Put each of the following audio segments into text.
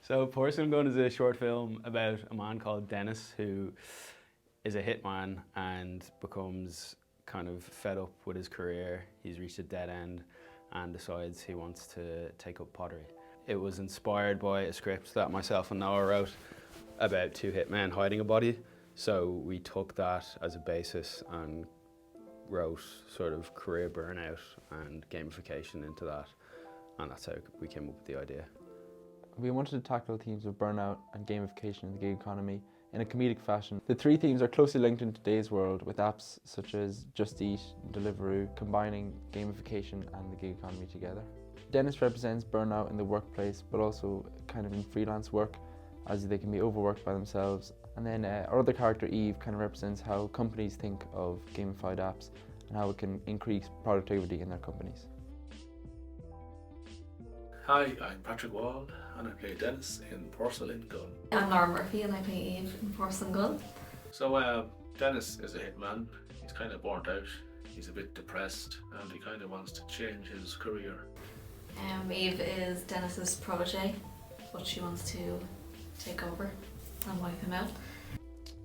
So Porcelain Gun is a short film about a man called Dennis who is a hitman and becomes kind of fed up with his career. He's reached a dead end and decides he wants to take up pottery. It was inspired by a script that myself and Noah wrote about two hitmen hiding a body. So we took that as a basis and wrote sort of career burnout and gamification into that. And that's how we came up with the idea. We wanted to tackle themes of burnout and gamification in the gig economy in a comedic fashion. The three themes are closely linked in today's world, with apps such as Just Eat and Deliveroo combining gamification and the gig economy together. Dennis represents burnout in the workplace, but also kind of in freelance work, as they can be overworked by themselves. And then our other character, Eve, kind of represents how companies think of gamified apps and how it can increase productivity in their companies. Hi, I'm Patrick Wald and I play Dennis in Porcelain Gun. I'm Laura Murphy and I play Eve in Porcelain Gun. So Dennis is a hitman. He's kind of burnt out, he's a bit depressed and he kind of wants to change his career. Eve is Dennis's protege, but she wants to take over and wipe him out.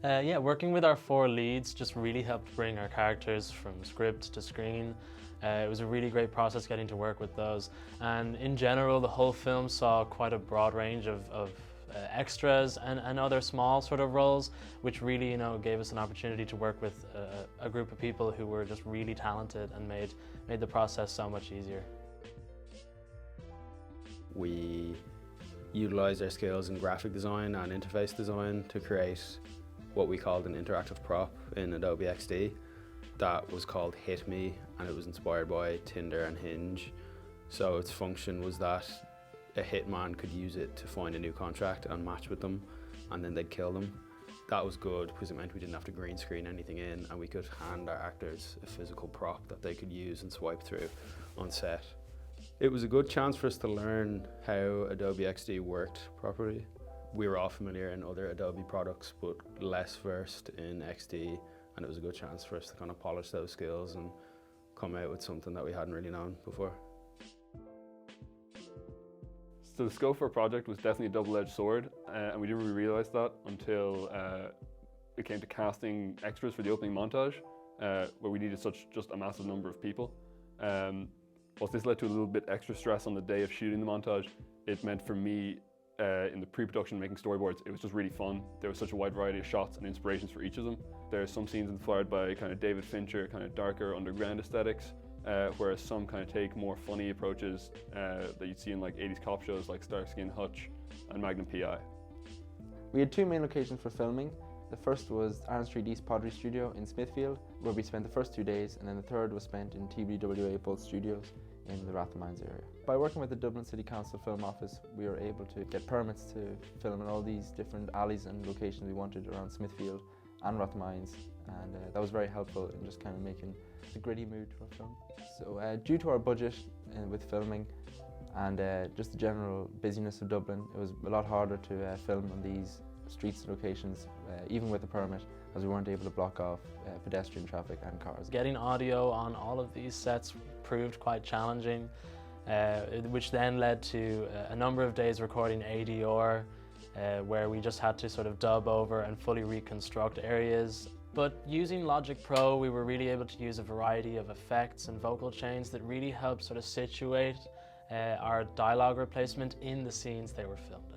Yeah, working with our four leads just really helped bring our characters from script to screen. It was a really great process getting to work with those, and in general the whole film saw quite a broad range of extras and other small sort of roles, which really gave us an opportunity to work with a group of people who were just really talented and made the process so much easier. We utilised our skills in graphic design and interface design to create what we called an interactive prop in Adobe XD. That was called Hit Me, and it was inspired by Tinder and Hinge. So its function was that a hitman could use it to find a new contract and match with them, and then they'd kill them. That was good because it meant we didn't have to green screen anything in, and we could hand our actors a physical prop that they could use and swipe through on set. It was a good chance for us to learn how Adobe XD worked properly. We were all familiar in other Adobe products, but less versed in XD. And it was a good chance for us to kind of polish those skills and come out with something that we hadn't really known before. So the scope for our project was definitely a double-edged sword, and we didn't really realise that until it came to casting extras for the opening montage, where we needed just a massive number of people. Whilst this led to a little bit extra stress on the day of shooting the montage, it meant for me in the pre-production making storyboards, it was just really fun. There was such a wide variety of shots and inspirations for each of them. There are some scenes inspired by kind of David Fincher, kind of darker underground aesthetics, whereas some kind of take more funny approaches that you'd see in like 80s cop shows like Starsky and Hutch and Magnum PI. We had two main locations for filming. The first was Iron Street East Pottery Studio in Smithfield, where we spent the first 2 days, and then the third was spent in TBWA Bolt Studios in the Rathmines area. By working with the Dublin City Council Film Office, we were able to get permits to film in all these different alleys and locations we wanted around Smithfield and Rathmines, and that was very helpful in just kind of making a gritty mood to our film. So due to our budget with filming and just the general busyness of Dublin, it was a lot harder to film on these streets and locations, even with a permit, as we weren't able to block off pedestrian traffic and cars. Getting audio on all of these sets proved quite challenging, which then led to a number of days recording ADR, where we just had to sort of dub over and fully reconstruct areas. But using Logic Pro, we were really able to use a variety of effects and vocal chains that really helped sort of situate our dialogue replacement in the scenes they were filmed in.